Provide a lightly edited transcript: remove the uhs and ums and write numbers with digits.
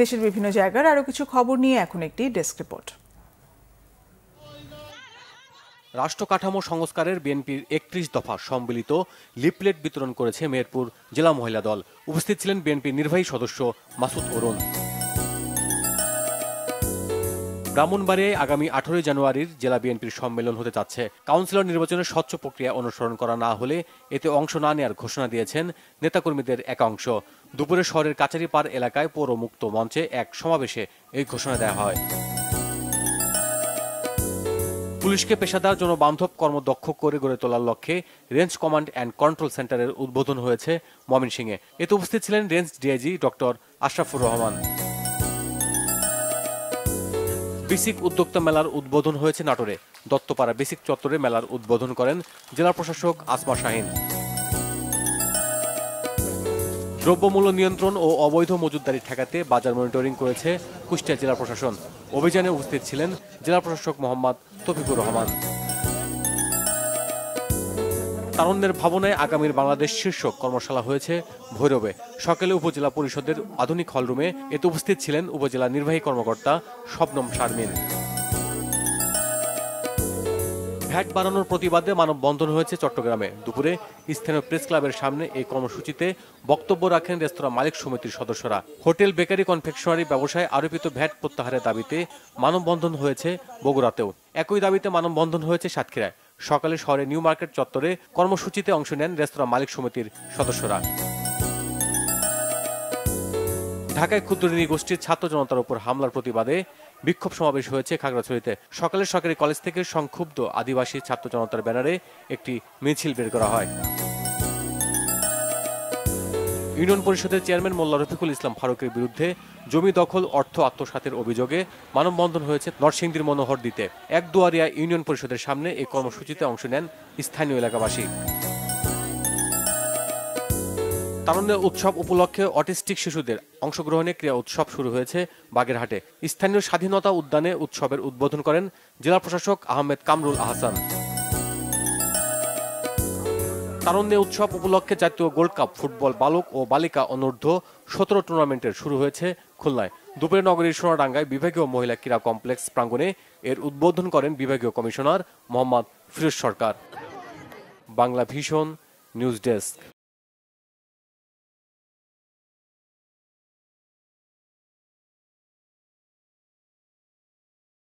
দেশের বিভিন্ন জায়গার আরো কিছু খবর নিয়ে এখন একটি ডেস্ক রিপোর্ট। রাষ্ট্র কাঠামো সংস্কারের বিএনপির ৩১ দফা সম্মিলিত লিফলেট বিতরণ করেছে মেহেরপুর জেলা মহিলা দল। উপস্থিত ছিলেন বিএনপির নির্বাহী সদস্য মাসুদ অরুণ। ব্রাহ্মণবাড়িয়ায় আগামী ১৮ জানুয়ারির জেলা বিএনপির সম্মেলন হতে যাচ্ছে। কাউন্সিলর নির্বাচনের স্বচ্ছ প্রক্রিয়া অনুসরণ করা না হলে এতে অংশ না নেওয়ার ঘোষণা দিয়েছেন নেতাকর্মীদের একাংশ। দুপুরে শহরের কাচারিপাড় এলাকায় পৌর মুক্ত মঞ্চে এক সমাবেশে এই ঘোষণা দেওয়া হয়। পুলিশকে পেশাদার জনবান্ধব কর্মদক্ষ করে গড়ে তোলার লক্ষ্যে রেঞ্জ কমান্ড অ্যান্ড কন্ট্রোল সেন্টারের উদ্বোধন হয়েছে ময়মনসিংহে। এতে উপস্থিত ছিলেন range DIG doctor Ashrafur Rahman. Basic উদ্যোক্তা মেলার উদ্বোধন হয়েছে নাটোরে। দত্তপাড়া বেসিক চত্বরে মেলার উদ্বোধন করেন জেলা প্রশাসক আসমা শাহিন। দ্রব্যমূল্য নিয়ন্ত্রণ ও অবৈধ মজুতদারি ঠেকাতে বাজার মনিটরিং করেছে কুষ্টিয়া জেলা প্রশাসন। অভিযানে উপস্থিত ছিলেন জেলা প্রশাসক মোহাম্মদ তৌফিকুর রহমান। তারুণ্যের ভাবনায় আগামীর বাংলাদেশ শীর্ষক কর্মশালা হয়েছে ভৈরবে। সকালে উপজেলা পরিষদের আধুনিক হলরুমে এতে উপস্থিত ছিলেন উপজেলা নির্বাহী কর্মকর্তা শবনম শারমিন। ভ্যাট বাড়ানোর প্রতিবাদে মানববন্ধন হয়েছে চট্টগ্রামে। দুপুরে স্থানীয় প্রেস ক্লাবের সামনে এই কর্মসূচিতে বক্তব্য রাখেন রেস্তোরাঁ মালিক সমিতির সদস্যরা। হোটেল, বেকারি, কনফেকশনারি ব্যবসায় আরোপিত ভ্যাট প্রত্যাহারের দাবিতে মানববন্ধন হয়েছে বগুড়াতেও। একই দাবিতে মানববন্ধন হয়েছে সাতক্ষীরায়। সকালে শহরে নিউ মার্কেট চত্বরে কর্মসূচিতে অংশ নেন রেস্তোরাঁ মালিক সমিতির সদস্যরা। ঢাকায় ক্ষুদ্রঋণী গোষ্ঠীর ছাত্র জনতার উপর হামলার প্রতিবাদে বিক্ষোভ সমাবেশ হয়েছে খাগড়াছড়িতে। সকালে সরকারি কলেজ থেকে সংক্ষুব্ধ আদিবাসী ছাত্র জনতার ব্যানারে একটি মিছিল বের করা হয়। ইউনিয়ন পরিষদের চেয়ারম্যান মোল্লা রফিকুল ইসলাম ফারুকের বিরুদ্ধে জমি দখল, অর্থ আত্মসাতের অভিযোগে মানববন্ধন হয়েছে নরসিংদীর মনোহরদীতে। একদুয়ারিয়া ইউনিয়ন পরিষদের সামনে এই কর্মসূচিতে অংশ নেন স্থানীয় এলাকাবাসী। তারুণ্যের উৎসব উপলক্ষে অটিস্টিক শিশুদের অংশগ্রহণে ক্রীড়া উৎসব শুরু হয়েছে বাগেরহাটে। স্থানীয় স্বাধীনতা উদ্যানে উৎসবের উদ্বোধন করেন জেলা প্রশাসক আহমেদ কামরুল আহসান। তারুণ্য উৎসব উপলক্ষে জাতীয় গোল্ড কাপ ফুটবল বালক ও বালিকা অনূর্ধ্ব 17 টুর্নামেন্টের শুরু হয়েছে খুলনায়। দুপুরে নগরীর সোনাডাঙ্গায় বিভাগীয় মহিলা ক্রীড়া কমপ্লেক্স প্রাঙ্গণে এর উদ্বোধন করেন বিভাগীয় commissioner Mohammad Firoz Sarkar. Bangla vision news desk.